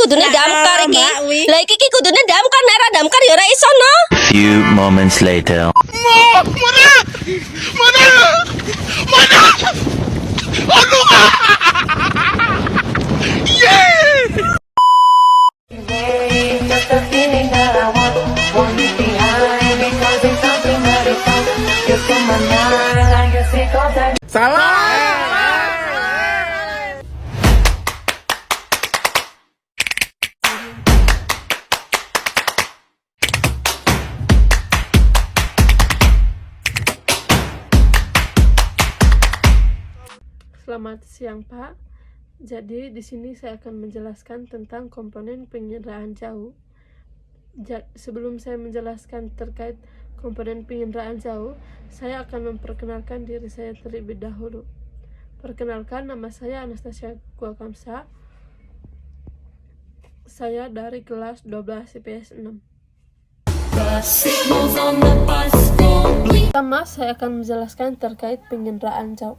kudune damkar iki. Lah iki kudune damkar nek ora damkar ya ora iso no. Few moments later. Just a feeling that I want you behind because it's something that is just in my mind. I guess it goes that. Selamat siang Pak. Jadi di sini saya akan menjelaskan tentang komponen penginderaan jauh. Sebelum saya menjelaskan terkait komponen penginderaan jauh, saya akan memperkenalkan diri saya terlebih dahulu. Perkenalkan, nama saya Anastasia Guakamsa. Saya dari kelas 12 IPS 6. Pertama, saya akan menjelaskan terkait penginderaan jauh.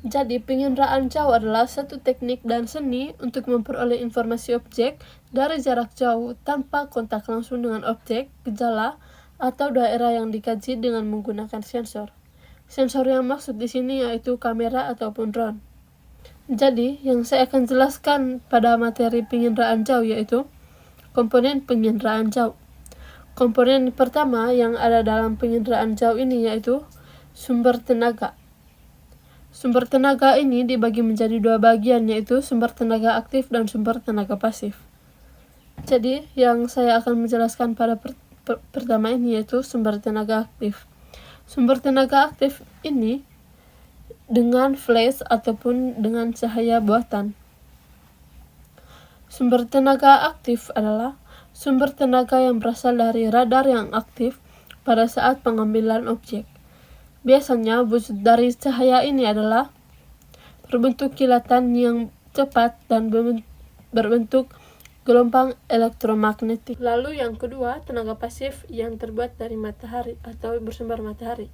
Jadi, penginderaan jauh adalah satu teknik dan seni untuk memperoleh informasi objek dari jarak jauh tanpa kontak langsung dengan objek, gejala, atau daerah yang dikaji dengan menggunakan sensor. Sensor yang maksud di sini yaitu kamera ataupun drone. Jadi, yang saya akan jelaskan pada materi penginderaan jauh yaitu komponen penginderaan jauh. Komponen pertama yang ada dalam penginderaan jauh ini yaitu sumber tenaga. Sumber tenaga ini dibagi menjadi dua bagian, yaitu sumber tenaga aktif dan sumber tenaga pasif. Jadi, yang saya akan menjelaskan pada pertama ini yaitu sumber tenaga aktif. Sumber tenaga aktif ini dengan flash ataupun dengan cahaya buatan. Sumber tenaga aktif adalah sumber tenaga yang berasal dari radar yang aktif pada saat pengambilan objek. Biasanya wujud dari cahaya ini adalah berbentuk kilatan yang cepat dan berbentuk gelombang elektromagnetik. Lalu yang kedua, tenaga pasif yang terbuat dari matahari atau bersumber matahari.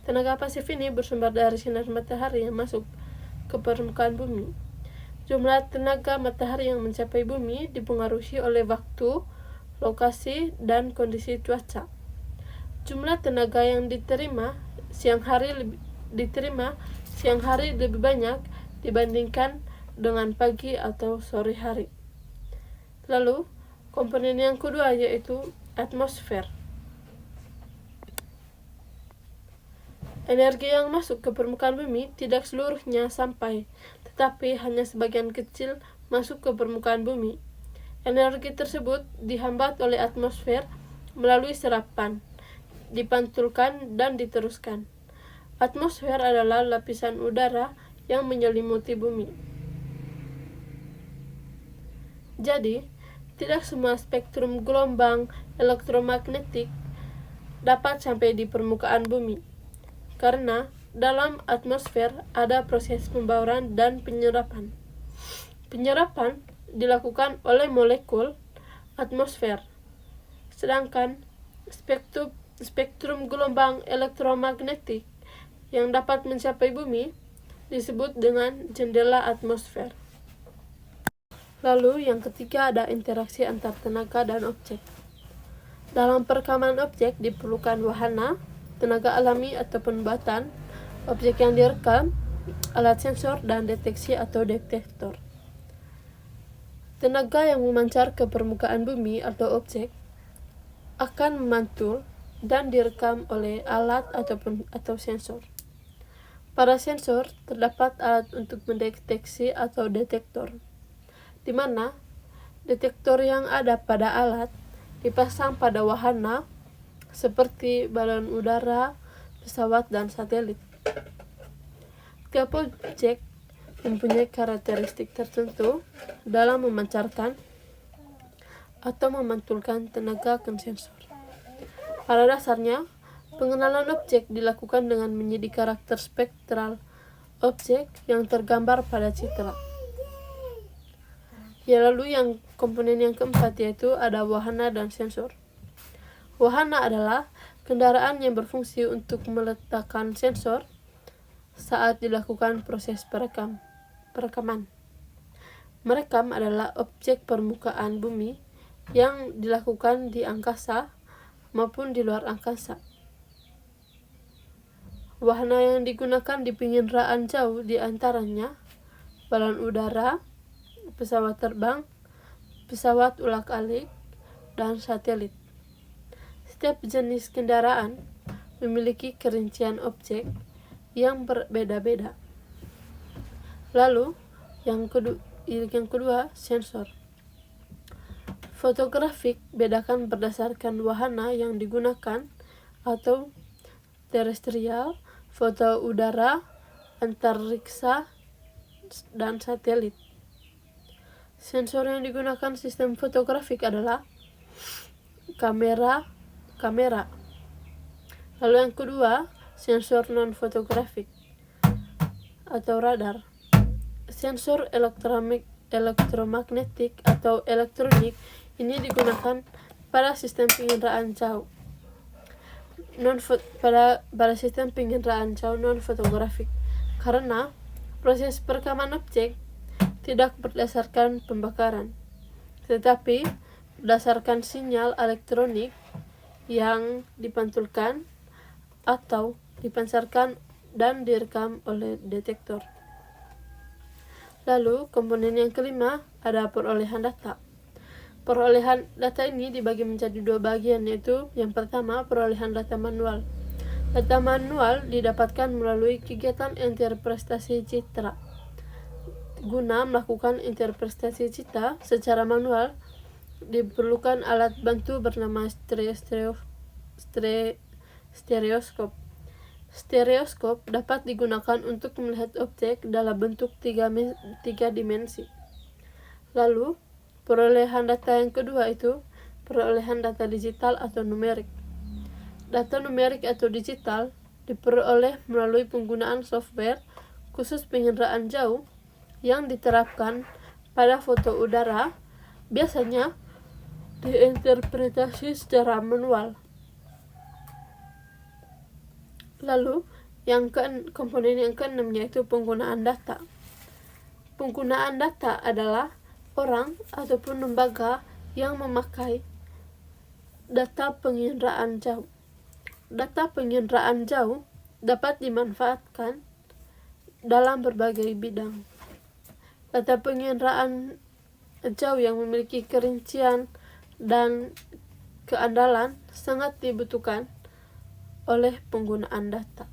Tenaga pasif ini bersumber dari sinar matahari yang masuk ke permukaan bumi. Jumlah tenaga matahari yang mencapai bumi dipengaruhi oleh waktu, lokasi, dan kondisi cuaca. Jumlah tenaga yang diterima siang hari lebih banyak dibandingkan dengan pagi atau sore hari. Lalu, komponen yang kedua yaitu atmosfer. Energi yang masuk ke permukaan bumi tidak seluruhnya sampai, tetapi hanya sebagian kecil masuk ke permukaan bumi. Energi tersebut dihambat oleh atmosfer melalui serapan, dipantulkan dan diteruskan. Atmosfer adalah lapisan udara yang menyelimuti bumi. Jadi, tidak semua spektrum gelombang elektromagnetik dapat sampai di permukaan bumi, karena dalam atmosfer ada proses pembauran dan penyerapan. Penyerapan dilakukan oleh molekul atmosfer, sedangkan spektrum gelombang elektromagnetik yang dapat mencapai bumi disebut dengan jendela atmosfer. Lalu yang ketiga ada interaksi antar tenaga dan objek. Dalam perekaman objek diperlukan wahana, tenaga alami ataupun buatan, objek yang direkam, alat sensor, dan deteksi atau detektor. Tenaga yang memancar ke permukaan bumi atau objek akan memantul dan direkam oleh alat atau sensor. Pada sensor terdapat alat untuk mendeteksi atau detektor, di mana detektor yang ada pada alat dipasang pada wahana seperti balon udara, pesawat, dan satelit. Tiap objek mempunyai karakteristik tertentu dalam memancarkan atau memantulkan tenaga ke sensor. Pada dasarnya, pengenalan objek dilakukan dengan menyidik karakter spektral objek yang tergambar pada citra. Ya, lalu yang komponen yang keempat yaitu ada wahana dan sensor. Wahana adalah kendaraan yang berfungsi untuk meletakkan sensor saat dilakukan proses perekaman. Merekam adalah objek permukaan bumi yang dilakukan di angkasa maupun di luar angkasa. Wahana yang digunakan di penginderaan jauh diantaranya balon udara, pesawat terbang, pesawat ulak-alik, dan satelit. Setiap jenis kendaraan memiliki kerincian objek yang berbeda-beda. Lalu, yang kedua, sensor. Fotografik bedakan berdasarkan wahana yang digunakan atau terestrial, foto udara, antariksa, dan satelit. Sensor yang digunakan sistem fotografik adalah kamera. Lalu yang kedua, sensor non-fotografik atau radar. Sensor elektromagnetik atau elektronik ini digunakan pada sistem penginderaan jauh. Pada sistem penginderaan jauh non-fotografik, karena proses perekaman objek tidak berdasarkan pembakaran, tetapi berdasarkan sinyal elektronik yang dipantulkan atau dipancarkan dan direkam oleh detektor. Lalu, komponen yang kelima ada perolehan data. Perolehan data ini dibagi menjadi dua bagian, yaitu yang pertama, perolehan data manual. Data manual didapatkan melalui kegiatan interpretasi citra. Guna melakukan interpretasi citra secara manual, diperlukan alat bantu bernama stereoskop. Stereoskop dapat digunakan untuk melihat objek dalam bentuk tiga dimensi. Lalu, perolehan data yang kedua itu perolehan data digital atau numerik. Data numerik atau digital diperoleh melalui penggunaan software khusus penginderaan jauh yang diterapkan pada foto udara, biasanya diinterpretasi secara manual. Lalu, komponen yang keenam yaitu penggunaan data. Penggunaan data adalah orang ataupun lembaga yang memakai data penginderaan jauh. Data penginderaan jauh dapat dimanfaatkan dalam berbagai bidang. Data penginderaan jauh yang memiliki kerincian dan keandalan sangat dibutuhkan oleh penggunaan data.